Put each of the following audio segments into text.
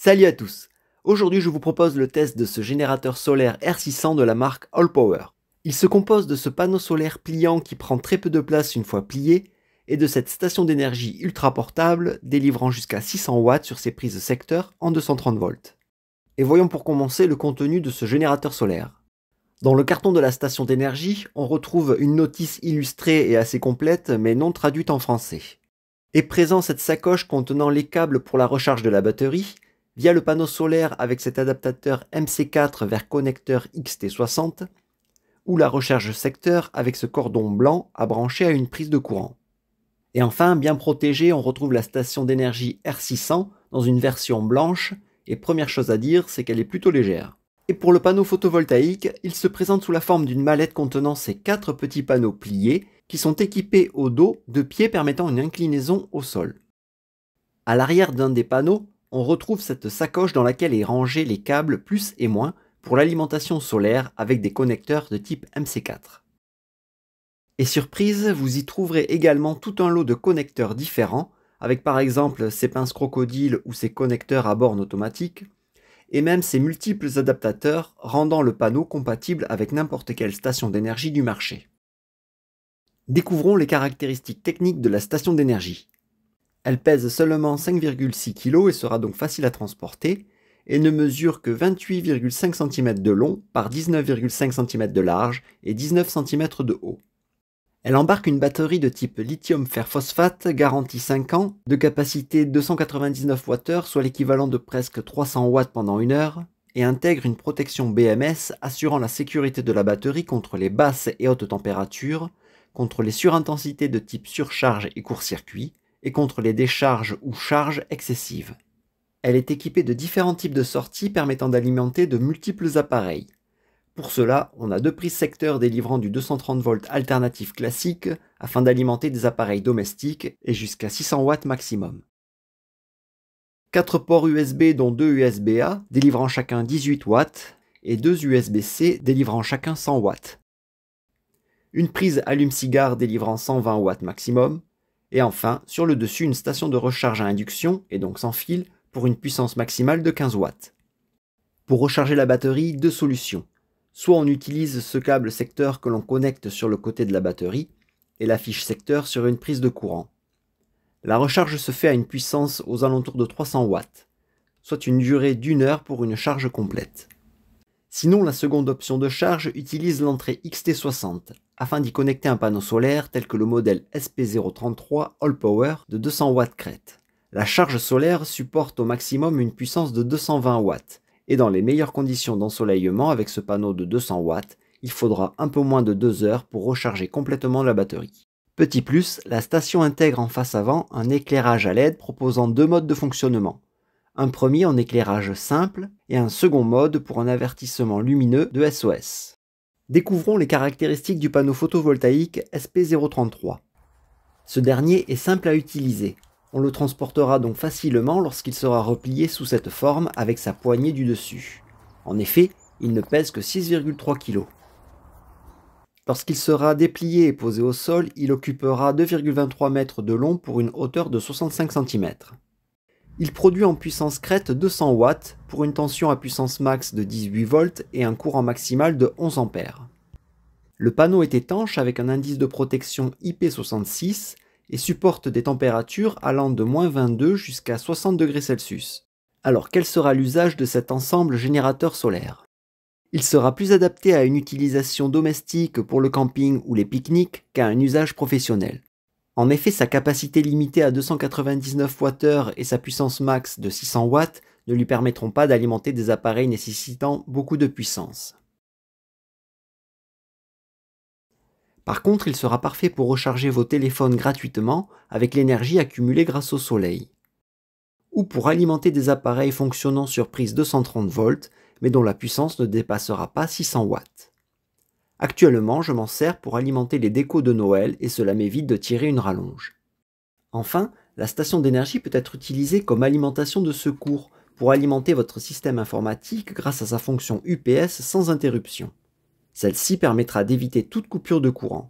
Salut à tous! Aujourd'hui je vous propose le test de ce générateur solaire R600 de la marque Allpower. Il se compose de ce panneau solaire pliant qui prend très peu de place une fois plié et de cette station d'énergie ultra portable délivrant jusqu'à 600 watts sur ses prises secteur en 230 volts. Et voyons pour commencer le contenu de ce générateur solaire. Dans le carton de la station d'énergie, on retrouve une notice illustrée et assez complète mais non traduite en français. Est présent cette sacoche contenant les câbles pour la recharge de la batterie, via le panneau solaire avec cet adaptateur MC4 vers connecteur XT60, ou la recharge secteur avec ce cordon blanc à brancher à une prise de courant. Et enfin, bien protégé, on retrouve la station d'énergie R600 dans une version blanche, et première chose à dire, c'est qu'elle est plutôt légère. Et pour le panneau photovoltaïque, il se présente sous la forme d'une mallette contenant ces 4 petits panneaux pliés qui sont équipés au dos de pieds permettant une inclinaison au sol. À l'arrière d'un des panneaux, on retrouve cette sacoche dans laquelle est rangé les câbles plus et moins pour l'alimentation solaire avec des connecteurs de type MC4. Et surprise, vous y trouverez également tout un lot de connecteurs différents, avec par exemple ces pinces crocodiles ou ces connecteurs à borne automatique, et même ces multiples adaptateurs rendant le panneau compatible avec n'importe quelle station d'énergie du marché. Découvrons les caractéristiques techniques de la station d'énergie. Elle pèse seulement 5,6 kg et sera donc facile à transporter, et ne mesure que 28,5 cm de long par 19,5 cm de large et 19 cm de haut. Elle embarque une batterie de type lithium fer phosphate garantie 5 ans, de capacité 299 Wh, soit l'équivalent de presque 300 watts pendant 1 heure, et intègre une protection BMS assurant la sécurité de la batterie contre les basses et hautes températures, contre les surintensités de type surcharge et court-circuit, et contre les décharges ou charges excessives. Elle est équipée de différents types de sorties permettant d'alimenter de multiples appareils. Pour cela, on a 2 prises secteur délivrant du 230 volts alternatif classique afin d'alimenter des appareils domestiques et jusqu'à 600 watts maximum. 4 ports USB dont 2 USB-A délivrant chacun 18 watts et 2 USB-C délivrant chacun 100 watts. Une prise allume-cigare délivrant 120 watts maximum. Et enfin, sur le dessus, une station de recharge à induction, et donc sans fil, pour une puissance maximale de 15 watts. Pour recharger la batterie, 2 solutions. Soit on utilise ce câble secteur que l'on connecte sur le côté de la batterie, et la fiche secteur sur une prise de courant. La recharge se fait à une puissance aux alentours de 300 watts, soit une durée d'1 heure pour une charge complète. Sinon, la seconde option de charge utilise l'entrée XT60, afin d'y connecter un panneau solaire tel que le modèle SP033 Allpower de 200 watts crête. La charge solaire supporte au maximum une puissance de 220 watts, et dans les meilleures conditions d'ensoleillement avec ce panneau de 200 watts, il faudra un peu moins de 2 heures pour recharger complètement la batterie. Petit plus, la station intègre en face avant un éclairage à LED proposant 2 modes de fonctionnement. Un premier en éclairage simple et un second mode pour un avertissement lumineux de SOS. Découvrons les caractéristiques du panneau photovoltaïque SP033. Ce dernier est simple à utiliser. On le transportera donc facilement lorsqu'il sera replié sous cette forme avec sa poignée du dessus. En effet, il ne pèse que 6,3 kg. Lorsqu'il sera déplié et posé au sol, il occupera 2,23 mètres de long pour une hauteur de 65 cm. Il produit en puissance crête 200 watts pour une tension à puissance max de 18 volts et un courant maximal de 11 ampères. Le panneau est étanche avec un indice de protection IP66 et supporte des températures allant de -22 jusqu'à 60 degrés Celsius. Alors quel sera l'usage de cet ensemble générateur solaire? Il sera plus adapté à une utilisation domestique pour le camping ou les pique-niques qu'à un usage professionnel. En effet, sa capacité limitée à 299 Wh et sa puissance max de 600 watts ne lui permettront pas d'alimenter des appareils nécessitant beaucoup de puissance. Par contre, il sera parfait pour recharger vos téléphones gratuitement avec l'énergie accumulée grâce au soleil. Ou pour alimenter des appareils fonctionnant sur prise 230 volts, mais dont la puissance ne dépassera pas 600 watts. Actuellement, je m'en sers pour alimenter les décos de Noël et cela m'évite de tirer une rallonge. Enfin, la station d'énergie peut être utilisée comme alimentation de secours pour alimenter votre système informatique grâce à sa fonction UPS sans interruption. Celle-ci permettra d'éviter toute coupure de courant.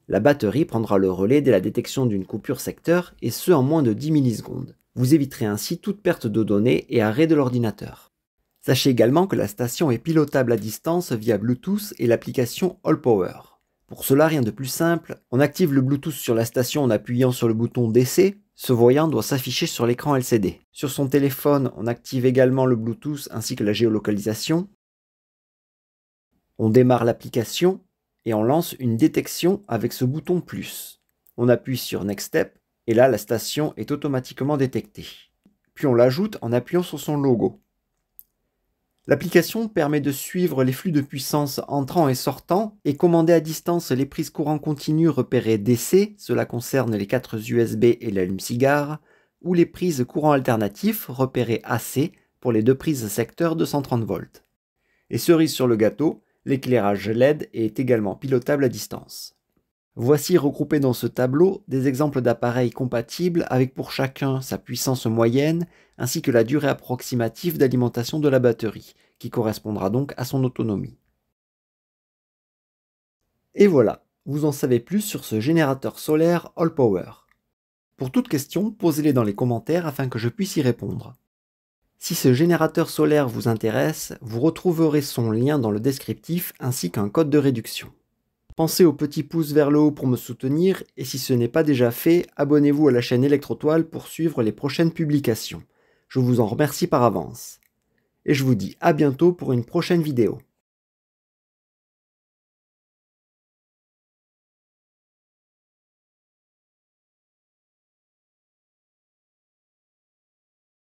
La batterie prendra le relais dès la détection d'une coupure secteur et ce en moins de 10 millisecondes. Vous éviterez ainsi toute perte de données et arrêt de l'ordinateur. Sachez également que la station est pilotable à distance via Bluetooth et l'application AllPower. Pour cela, rien de plus simple, on active le Bluetooth sur la station en appuyant sur le bouton DC. Ce voyant doit s'afficher sur l'écran LCD. Sur son téléphone, on active également le Bluetooth ainsi que la géolocalisation. On démarre l'application et on lance une détection avec ce bouton plus. On appuie sur Next Step et là la station est automatiquement détectée. Puis on l'ajoute en appuyant sur son logo. L'application permet de suivre les flux de puissance entrant et sortant et commander à distance les prises courant continu repérées DC, cela concerne les 4 USB et l'allume-cigare, ou les prises courant alternatif repérées AC pour les 2 prises secteur 230 volts. Et cerise sur le gâteau, l'éclairage LED est également pilotable à distance. Voici regroupés dans ce tableau des exemples d'appareils compatibles avec pour chacun sa puissance moyenne ainsi que la durée approximative d'alimentation de la batterie, qui correspondra donc à son autonomie. Et voilà, vous en savez plus sur ce générateur solaire AllPower. Pour toute question, posez-les dans les commentaires afin que je puisse y répondre. Si ce générateur solaire vous intéresse, vous retrouverez son lien dans le descriptif ainsi qu'un code de réduction. Pensez au petit pouce vers le haut pour me soutenir et si ce n'est pas déjà fait, abonnez-vous à la chaîne Electrotoile pour suivre les prochaines publications. Je vous en remercie par avance. Et je vous dis à bientôt pour une prochaine vidéo.